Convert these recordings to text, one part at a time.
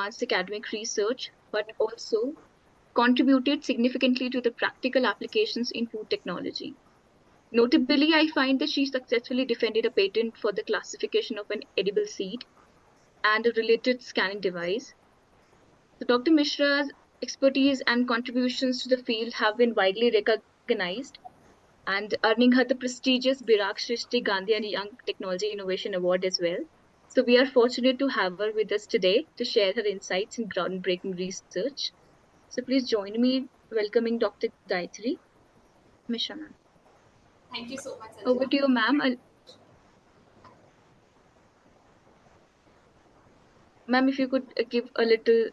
advanced academic research, but also contributed significantly to the practical applications in food technology. Notably, I find that she successfully defended a patent for the classification of an edible seed and a related scanning device. So Dr. Mishra's expertise and contributions to the field have been widely recognized and earning her the prestigious Birak Shrishti Gandhian Young Technology Innovation Award as well. So we are fortunate to have her with us today to share her insights in groundbreaking research. So please join me welcoming Dr. Gayatri Mishra, ma'am. Thank you so much, Over Sanjana. to you, ma'am. Ma'am, if you could give a little.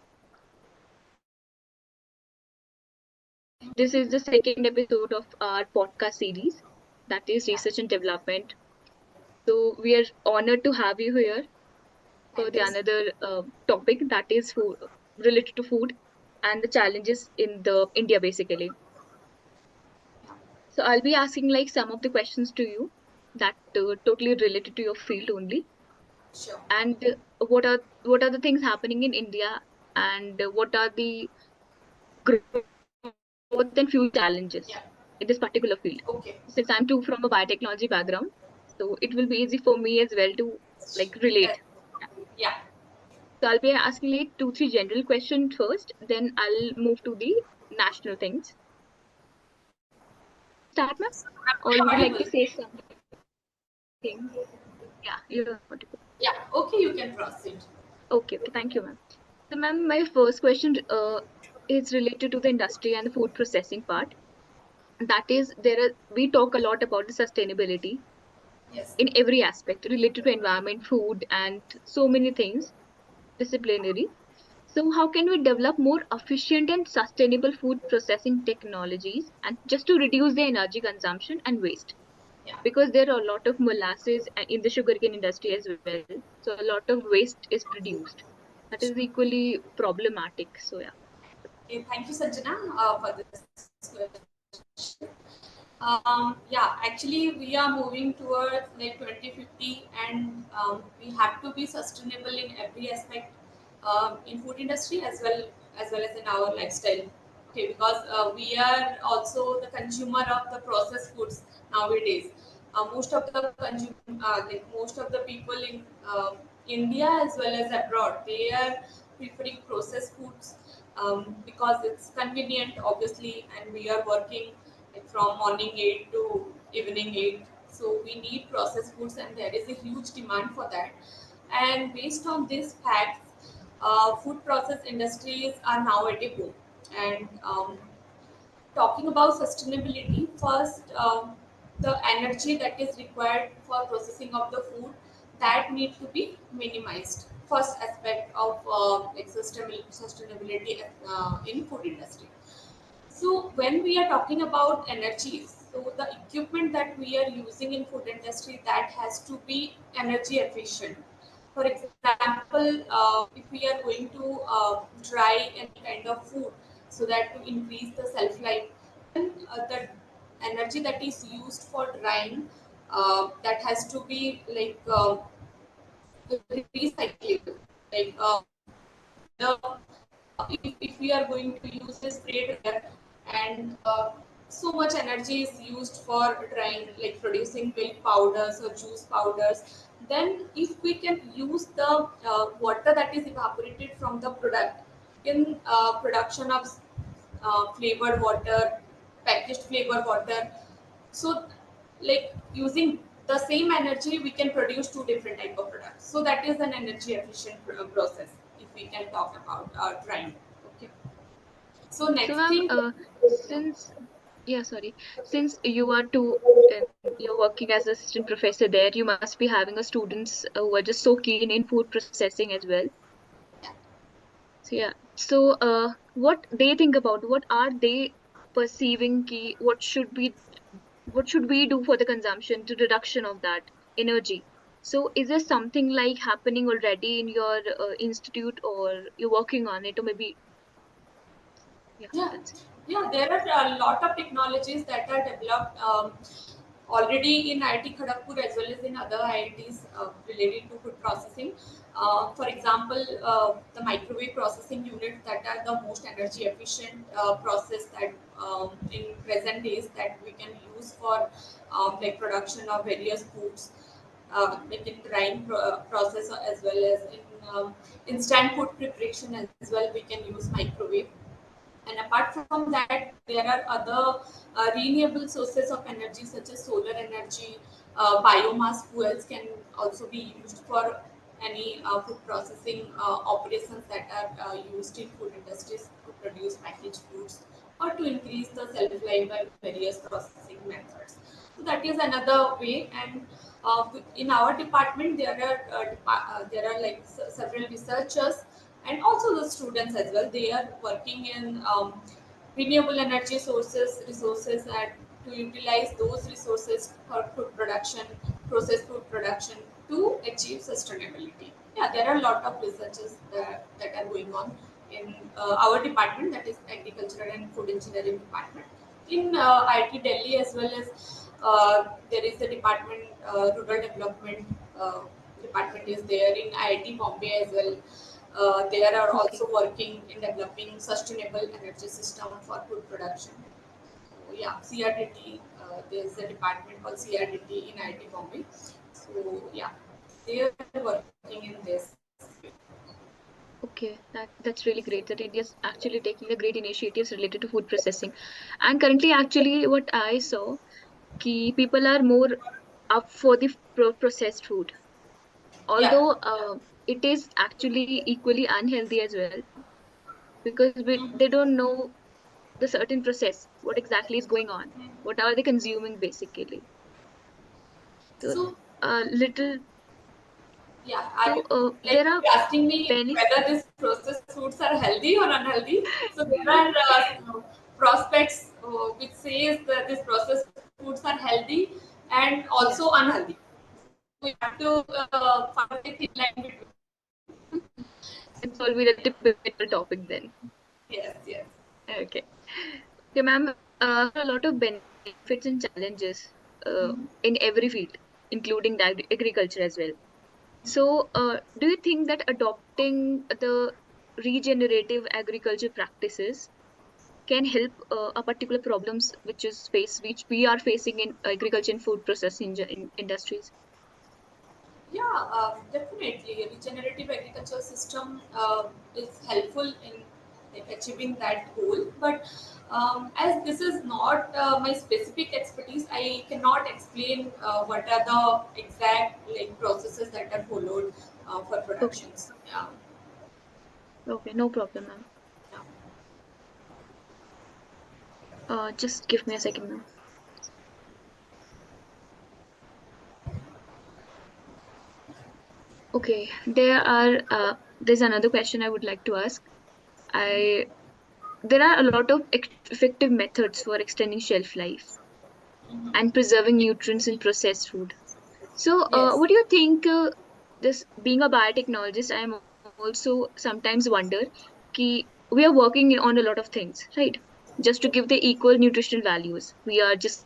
This is the second episode of our podcast series, that is Research and Development. So we are honored to have you here for Thank the you. another topic, that is food, related to food and the challenges in the India basically. So I'll be asking like some of the questions to you that totally related to your field only. Sure. And what are the things happening in India, and what are the growth and future challenges Yeah. in this particular field? Okay. Since I'm too from a biotechnology background, so it will be easy for me as well to like Uh, relate. yeah. So I'll be asking like 2-3 general questions first, then I'll move to the national things. Should I start, ma'am? Or would you like to Audible. say something? Yeah, you're audible. Yeah. Okay, you can proceed. Okay, thank you, ma'am. So, ma'am, my first question is related to the industry and the food processing part. That is, we talk a lot about the sustainability Yes. in every aspect related to environment, food, and so many things disciplinary. So, how can we develop more efficient and sustainable food processing technologies and just to reduce the energy consumption and waste? Yeah. Because there are a lot of molasses in the sugarcane industry as well. So, a lot of waste is produced. That is equally problematic. So, yeah. Okay, thank you, Sanjana, for this question. Yeah, actually, we are moving towards like 2050, and we have to be sustainable in every aspect in food industry as well as in our lifestyle. Okay, because we are also the consumer of the processed foods nowadays. Most of the like most of the people in India as well as abroad, they are preferring processed foods because it's convenient, obviously, and we are working like from morning 8 to evening 8. So we need processed foods, and there is a huge demand for that. And based on these facts, food process industries are now at a boom. And talking about sustainability, first, the energy that is required for processing of the food that need to be minimized. First aspect of like sustainability in food industry. So when we are talking about energy, so the equipment that we are using in food industry that has to be energy efficient. For example, if we are going to dry any kind of food so that to increase the shelf life, then the energy that is used for drying that has to be like recyclable. Like the if we are going to use a spray dryer and so much energy is used for drying, like producing milk powders or juice powders, then if we can use the water that is evaporated from the product in production of flavored water, packaged flavored water, so like using the same energy we can produce two different type of products. So that is an energy efficient process if we can talk about drying. Okay, so So, next ma'am, thing. since yeah, sorry, since you are too, you're working as assistant professor there, you must be having a students who are just so keen in food processing as well. So yeah, so what they think about, what are they perceiving key, what should we do for the consumption to reduction of that energy? So is there something like happening already in your institute, or you're working on it, or maybe yeah, Yeah, that's it. yeah, there are a lot of technologies that are developed already in IIT Kharagpur as well as in other IITs related to food processing. For example, the microwave processing units that are the most energy efficient process that in present days that we can use for like production of various foods, like in drying process as well as in instant food preparation as well. We can use microwave. And apart from that, there are other renewable sources of energy such as solar energy, biomass fuels can also be used for any food processing operations that are used in food industries to produce packaged foods or to increase the shelf life by various processing methods. So that is another way. And in our department, there are like several researchers and also the students as well. They are working in renewable energy resources, and to utilize those resources for food production, processed food production, to achieve sustainability. Yeah, there are a lot of researches that are going on in our department, that is agricultural and food engineering department. In IIT Delhi as well as there is the department, rural development department is there in IIT Bombay as well. They are Okay. also working in developing sustainable energy system for food production. So yeah, CRDT, there's a department called CRDT in IIT Bombay. So yeah, they are working in this. Okay, that's really great that India is actually taking the great initiatives related to food processing. And currently, actually, what I saw, ki people are more up for the processed food, Yeah. although it is actually equally unhealthy as well because Mhm. they don't know the certain process, what exactly is going on, what are they consuming basically. So, So little, yeah, are you like there are asking me benefits. whether these processed foods are healthy or unhealthy? So there are prospects which says that these processed foods are healthy and Yeah, also unhealthy. We have to find a thin line between. it's all be the typical topic then. Yes, yes. Okay. Okay, ma'am, a lot of benefits and challenges Mhm. in every field, including the agriculture as well. So, do you think that adopting the regenerative agriculture practices can help a particular problems which we are facing in agriculture and food processing industries? Yeah, definitely. Regenerative agriculture system is helpful in like, achieving that goal. But as this is not my specific expertise, I cannot explain what are the exact like processes that are followed for Okay, productions. Yeah, okay, no problem, ma'am. yeah. Just give me a second, ma'am. Okay, there's another question I would like to ask. I There are a lot of effective methods for extending shelf life Mhm. and preserving nutrients in processed food. So, Yes. what do you think? This being a biotechnologist, I am also sometimes wonder ki we are working on a lot of things, right? Just to give the equal nutritional values. We are just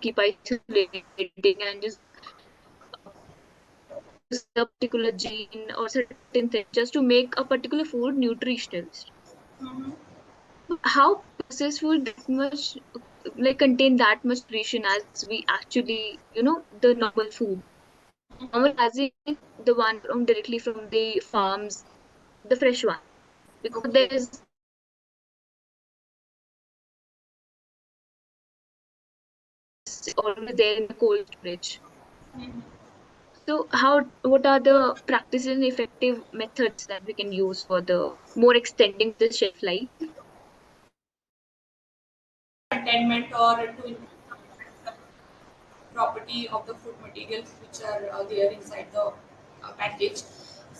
keep isolating and just use a particular gene or certain thing just to make a particular food nutritional. Mhm. How processed food that much like contain that much nutrition as we actually the normal food, normal as in the one from directly from the farms, the fresh one, because Okay. there's always there in the cold storage. Mhm. So what are the practices and effective methods that we can use for the more extending the shelf life? Containment or to property of the food materials which are there inside the package.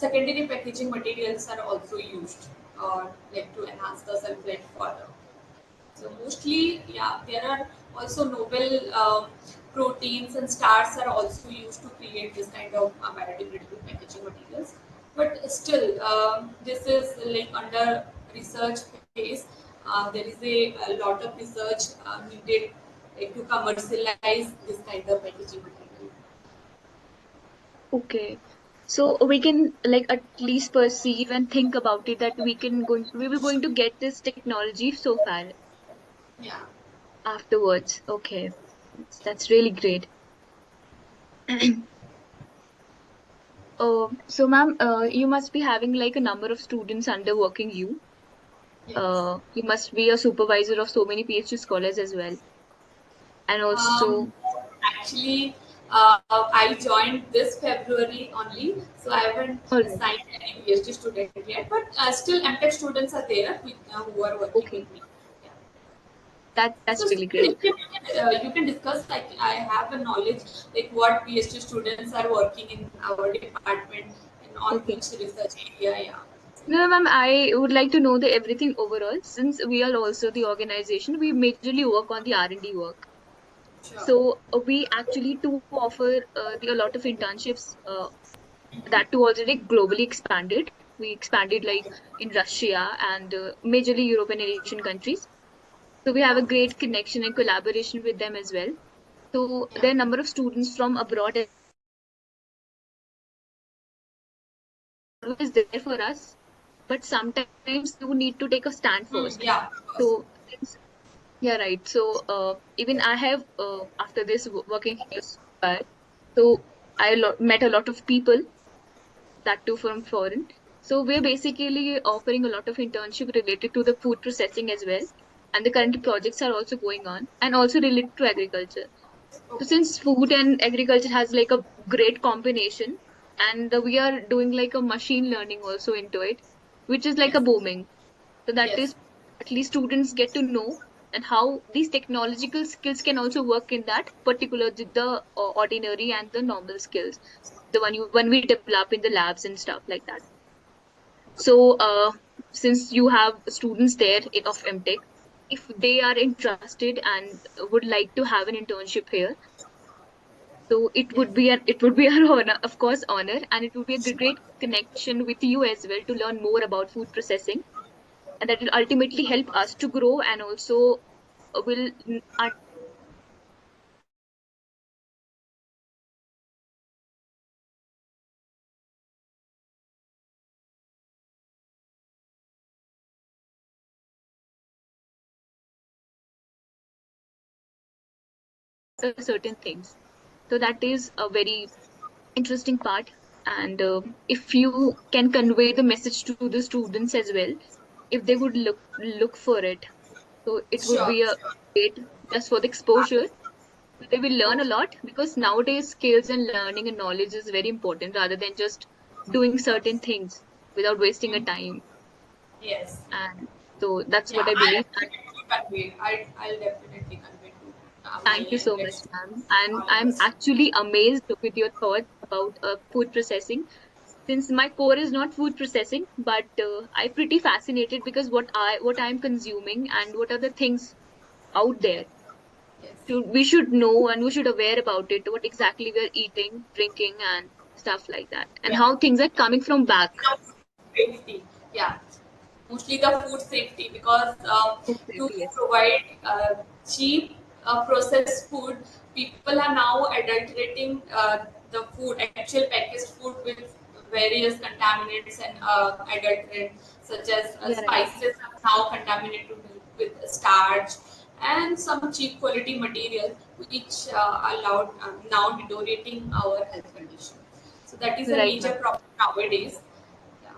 Secondary packaging materials are also used like to enhance the shelf life further. So mostly, yeah, there are also novel proteins and starch are also used to create this kind of biodegradable packaging materials. But still, this is like under research phase. There is a lot of research needed like, to commercialize this kind of packaging material. Okay. So we can like at least perceive and think about it that we were going to get this technology so far Yeah. afterwards. Okay, that's really great. So ma'am, you must be having like a number of students under working you. Yes. You must be a supervisor of so many PhD scholars as well. And also, Um, Actually, I joined this February only, so I haven't all right, assigned any PhD student yet. But still, MTech students are there who are working okay, with me. Yeah. that's So really still, great. you can discuss. Like I have a knowledge like what PhD students are working in our department and on Okay. which research area. Yeah. No, ma'am, I would like to know the everything overall. Since we are also the organization, we majorly work on the R&D work. Sure. So we actually do offer a lot of internships that too already globally expanded. We expanded like in Russia and majorly European and Asian countries. So we have a Okay. great connection and collaboration with them as well. So Yeah. there are a number of students from abroad always there for us, but sometimes you need to take a stand first. Yeah. Of course. So yeah, right. So even I have after this working here, so met a lot of people that too from foreign. So we're basically offering a lot of internship related to the food processing as well, and the current projects are also going on and also related to agriculture. So Okay. since food and agriculture has like a great combination, and we are doing like a machine learning also into it, which is like a Yes. booming. So that Yes. is at least students get to know and how these technological skills can also work in that particular the ordinary and the normal skills, the one you when we develop in the labs and stuff like that. So since you have students there of MTech, if they are interested and would like to have an internship here, so Yes. it would be our honor, of course, honor, and it would be a great connection with you as well to learn more about food processing, and that will ultimately Of help course. us to grow and also will certain things. So that is a very interesting part. And if you can convey the message to the students as well, if they would look for it, so it would Sure. be a Sure. great just for the exposure. They will learn a Okay. lot because nowadays skills and learning and knowledge is very important rather than just doing certain things without wasting a Mhm. time. Yes. And so that's Yeah, what I I'll believe. And definitely convey. I'll definitely convey to my thank you so much, next ma'am. And I'm followers. actually amazed with your thoughts about food processing. Since my core is not food processing, but I'm pretty fascinated because what I'm consuming and what are the things out there. Yes. We should know and we should aware about it. What exactly we're eating, drinking, and stuff like that, and Yeah. how things are coming from back. The safety. Yeah. Mostly the food safety because Food to safety, yes. provide cheap processed food, people are now adulterating the food, actual packaged food with various contaminants and adulterants such as Yeah, right. spices are now contaminated with starch and some cheap quality material which allowed now deteriorating our health condition. So that is a Right, ma'am. major problem nowadays. Yeah.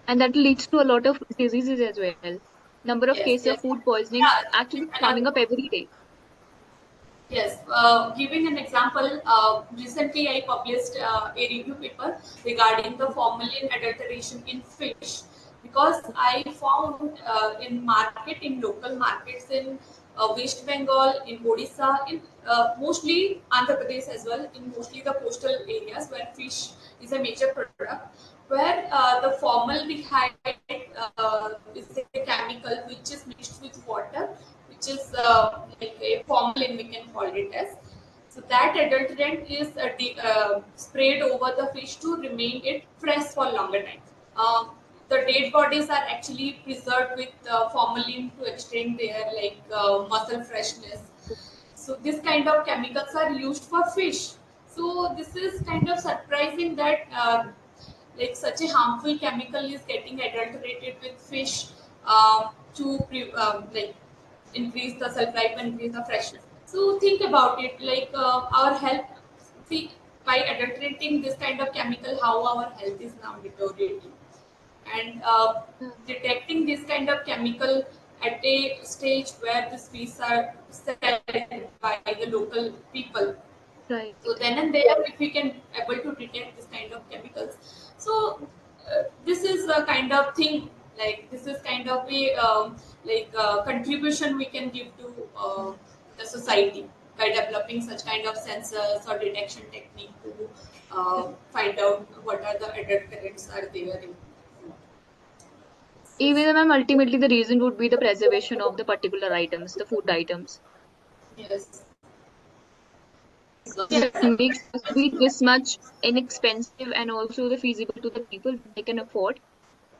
And that leads to a lot of diseases as well. Number of Yes, cases of yes. food poisoning Yeah, actually another coming up one. every day. Yes, giving an example, recently I published a review paper regarding the formalin adulteration in fish because I found in market, in local markets in West Bengal, in Odisha, in mostly Andhra Pradesh as well, in mostly the coastal areas where fish is a major product, where the formaldehyde is a chemical which is mixed with water, which is like a formalin we can call it as. So that adulterant is sprayed over the fish to remain it fresh for longer time. Um, the dead bodies are actually preserved with formalin to extend their muscle freshness. So this kind of chemicals are used for fish. So this is kind of surprising that like such a harmful chemical is getting adulterated with fish to like increase the shelf life and increase the freshness. So think about it, like our health. See, by adulterating this kind of chemical, how our health is now deteriorating, and Yeah. detecting this kind of chemical at a stage where these fish are sold by the local people, Right. so then and there if we can able to detect this kind of chemicals, so this is a kind of thing, like this is kind of a contribution we can give to the society by developing such kind of sensors or detection technique to find out what are the adulterants are there in food. This is, Even ma'am, ultimately the reason would be the preservation of the particular items, the food items. yes, That yes, makes the sweet this much inexpensive and also the feasible to the people they can afford.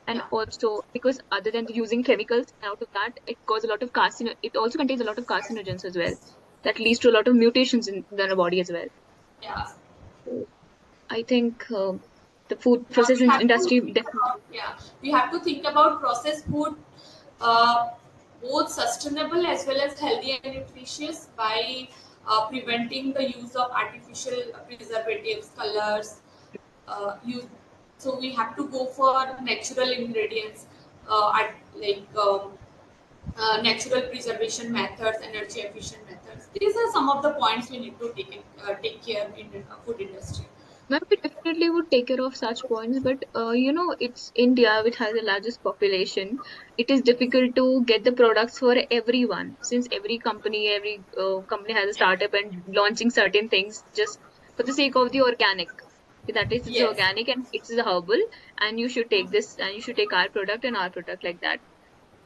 And yeah. also because other than using chemicals, out of that it causes a lot of it also contains a lot of carcinogens as well. That leads to a lot of mutations in the body as well. Yeah. So I think the food Yeah, we processing have to industry think definitely. about, yeah, we have to think about processed food, uh, both sustainable as well as healthy and nutritious by preventing the use of artificial preservatives, colors. Use, so we have to go for natural ingredients, like natural preservation methods, energy efficient methods. These are some of the points we need to take care in the food industry. Ma'am, we definitely would take care of such points, but it's India which has the largest population. It is difficult to get the products for everyone since every company has a startup and launching certain things just for the sake of the organic. That is, it's Yes. organic and it's the herbal, and you should take this and you should take our product like that.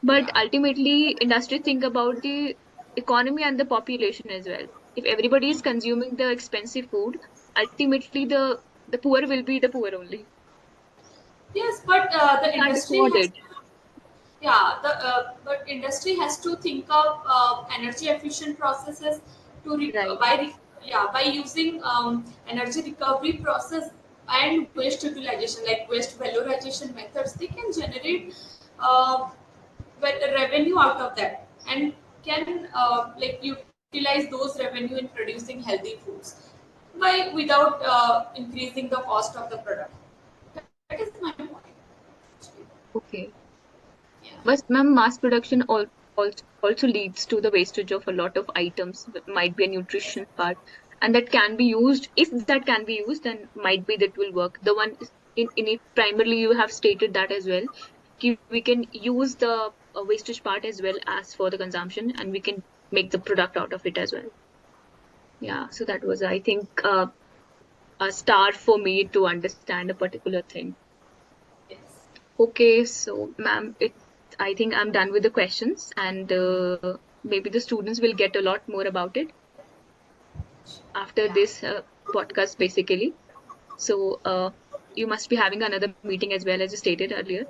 But Yeah. ultimately, industry think about the economy and the population as well. If everybody is consuming the expensive food, ultimately the poor will be the poor only. Yes, but They the can't industry afford has, it. yeah, the but industry has to think of energy efficient processes to Right. yeah, by using energy recovery process and waste utilization, like waste valorization methods. They can generate uh, revenue out of that, and can like utilize those revenue in producing healthy foods by without increasing the cost of the product. That is my point. Actually. Okay. Yeah. But ma'am, mass production also leads to the wastage of a lot of items. Might be a nutrition part, and that can be used. If that can be used, then might be that will work. The one in it primarily you have stated that as well. We can use the wastage part as well as for the consumption, and we can make the product out of it as well. Yeah. So that was, I think, a start for me to understand a particular thing. Yes. Okay, so ma'am, I think I'm done with the questions, and maybe the students will get a lot more about it after Yeah. this podcast, basically. So you must be having another meeting as well as you stated earlier.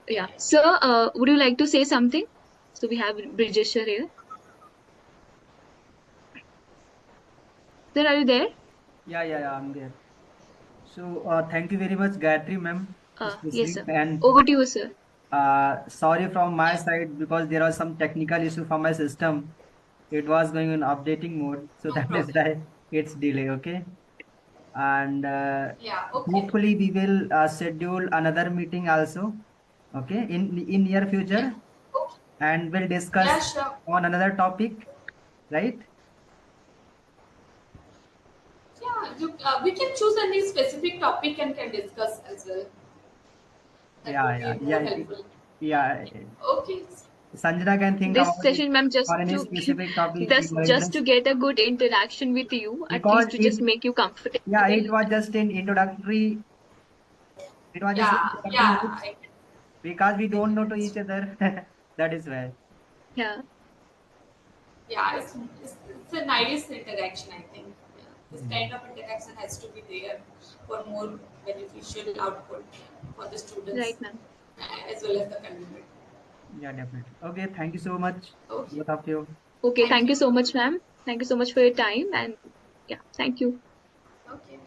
Yeah. Yeah. Sir, would you like to say something? So we have Brijesh here. Sir, are you there? Yeah, I'm there. So, thank you very much, Gayatri ma'am, Yes, especially. sir. And Over to you, sir. sorry from my Yeah. side because there was some technical issue from my system. It was going in updating mode, so No that is problem. why it's delay. Okay, and Yeah. Okay. hopefully we will schedule another meeting also. Okay, in near Yeah. future, Okay. and we'll Yeah. discuss Sure. on another topic, right? Yeah. We can choose any specific topic and can discuss as well. That Yeah, would yeah, be more yeah, helpful. yeah. Okay. Sanjana can think This about it session, ma'am, just for any to specific topic you are just to interested. get a good interaction with you, at Because least to just it, make you comfortable. yeah, it was just an introductory. It was just Yeah. introductory Yeah. notes because we don't know to each other. That is why. Yeah, Yeah. It's a nice interaction, I think. Yeah. This Mm. kind of interaction has to be there for more beneficial output for the students right, ma'am. as well as the community. Yeah, definitely. Okay, thank you so much, Okay. both of you. Okay, Thank thank you you. so much, ma'am. Thank you so much for your time, and yeah, thank you.